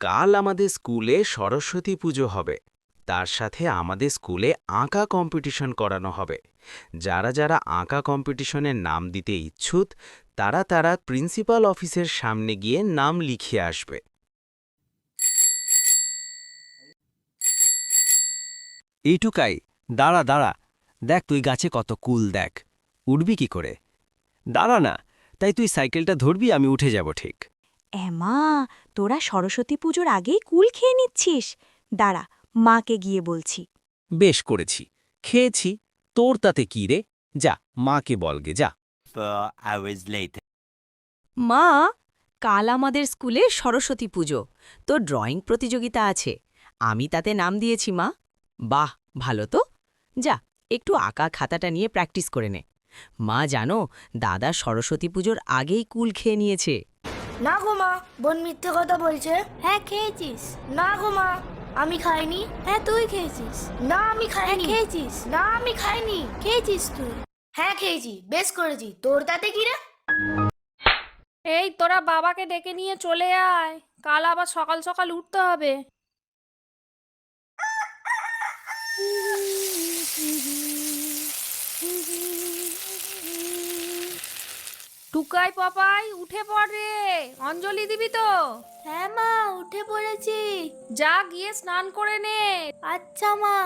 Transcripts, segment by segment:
কাল আমাদের স্কুলে সরস্বতী পুজো হবে। তার সাথে আমাদের স্কুলে আঁকা কম্পিটিশন করানো হবে। যারা যারা আঁকা কম্পিটিশনের নাম দিতে ইচ্ছুক তারা প্রিন্সিপাল অফিসের সামনে গিয়ে নাম লিখিয়ে আসবে। এইটুকাই, দাঁড়া দাঁড়া, দেখ তুই গাছে কত কুল, দেখ উঠবি কি করে? দাঁড়া না, তাই তুই সাইকেলটা ধরবি, আমি উঠে যাব ঠিক। এমা, তোরা সরস্বতী পুজোর আগেই কুল খেয়ে নিচ্ছিস? দাঁড়া, মাকে গিয়ে বলছি। বেশ করেছি, খেয়েছি, তোর তাতে কি রে? যা মাকে বলগে, যা। 4 hours later. মা, কাল আমাদের স্কুলে সরস্বতী পুজো, তো ড্রয়িং প্রতিযোগিতা আছে। আমি তাতে নাম দিয়েছি মা। বাহ, ভালো তো। যা, একটু আঁকা খাতাটা নিয়ে প্র্যাকটিস করে নে। মা জানো, দাদা সরস্বতী পুজোর আগেই কুল খেয়ে নিয়েছে। না গো মা, বোন মিথ্যে কথা বলছে। হ্যাঁ খেয়েছিস। না গো মা, আমি খাইনি। হ্যাঁ তুই খেয়েছিস। না আমি খাইনি। খেয়েছিস। না আমি খাইনি। খেয়েছিস তুই। হ্যাঁ খেয়েছি, বেশ করেছি। তোর তাতে কি রে? এই তোরা বাবাকে ডেকে নিয়ে চলে আয়, কাল আবার সকাল সকাল উঠতে হবে। টুকাই পাপাই উঠে পড় রে, অঞ্জলি দিবি তো? হ্যাঁ মা, উঠে পড়েছি। যা গিয়ে স্নান করে নে। আচ্ছা মা।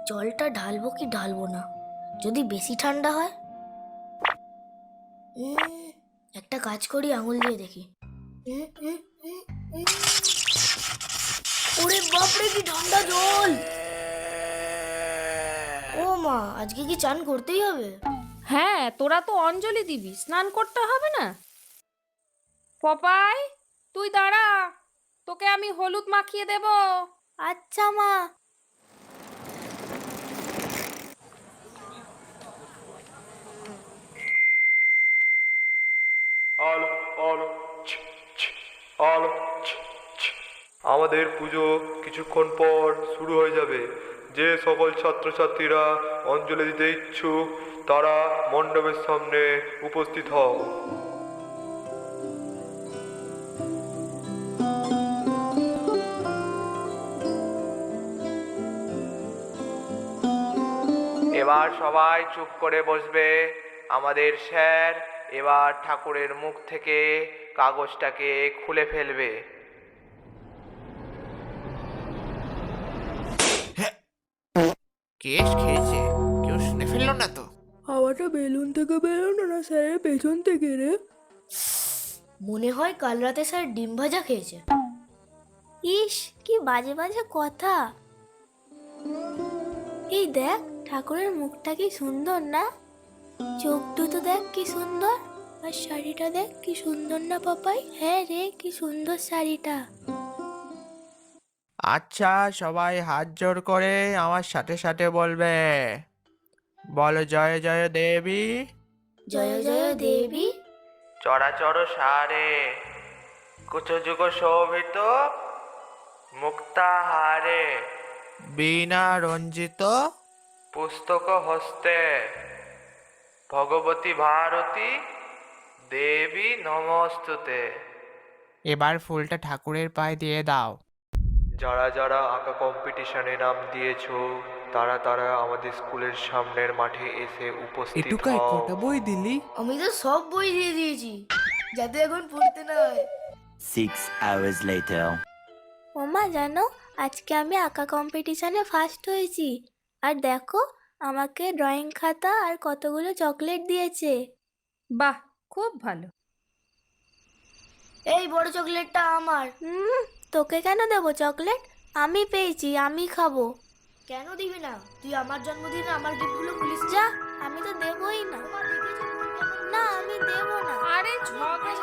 জলটা ঢালবো কি ঢালবো না? যদি বেশি ঠান্ডা হয়? একটা কাজ করি, আঙুল দিয়ে দেখি। ওরে বাপরে, কি ঠান্ডা জল! ও মা, আজকে কি চান করতেই হবে? হ্যাঁ, তোরা তো অঞ্জলি দিবি, স্নান করতে হবে না? পপাই, তুই দাঁড়া, তোকে আমি হলুদ মাখিয়ে দেব। আচ্ছা মা। আলো আলো ছ, ছ, আলো ছ, ছ। আমাদের পুজো কিছুক্ষণ পর শুরু হয়ে যাবে। যে সকল ছাত্রছাত্রীরা অঞ্জলি দিতে ইচ্ছুক তারা মণ্ডপের সামনে উপস্থিত হও। এবার সবাই চুপ করে বসবে। আমাদের স্যার এবার ঠাকুরের মুখ থেকে কাগজটাকে খুলে ফেলবে। কেশ খেয়েছে, কেউ শুনে ফেললো না তো? হাওয়াটা বেলুন থেকে বেরোনো না স্যারের পেছন থেকে রে। মনে হয় কাল রাতে স্যার ডিম ভাজা খেয়েছে। ইস, কি বাজে বাজে কথা। এই দেখ, ঠাকুরের মুখটা কি সুন্দর না? চোখ দুটো দেখ কি সুন্দর। আর শাড়িটা দেখ কি সুন্দর না পাপাই? হ্যাঁ রে, কি সুন্দর শাড়িটা। আচ্ছা, সবাই হাত জোড় করে আমার সাথে সাথে বলবে, বলো জয় জয় দেবী, জয় জয় দেবী। চরাচর সারে কুচযুগ শোভিত মুক্তাহারে বীণা রঞ্জিত, পুস্তক হস্তে ভগবতী ভারতী দেবী নমস্তুতে। এবার ফুলটা ঠাকুরের পায়ে দিয়ে দাও। যারা যারা আঁকা কম্পিটিশনে নাম দিয়েছো তারা আমাদের স্কুলের সামনের মাঠে এসে উপস্থিত এটুকাই হও। কটা বই দিলি? আমি তো সব বই দিয়ে দিয়েছি, যাতে এখন পড়তে না হয়। 6 hours later. ওমা জানো, আজকে আমি আঁকা কম্পিটিশনে ফার্স্ট হয়েছি। আর দেখো, আমাকে ড্রয়িং খাতা আর কতগুলো চকলেট দিয়েছে। বাহ, খুব ভালো। এই বড় চকলেটটা আমার। তোকে কেন দেবো চকলেট? আমি পেয়েছি, আমি খাবো। কেন দিবি না? তুই আমার জন্মদিনে আমার গিফটগুলো খুলিস যা। যা, আমি তো দেবই না। না, আমি দেবো না। আরে ঝগড়া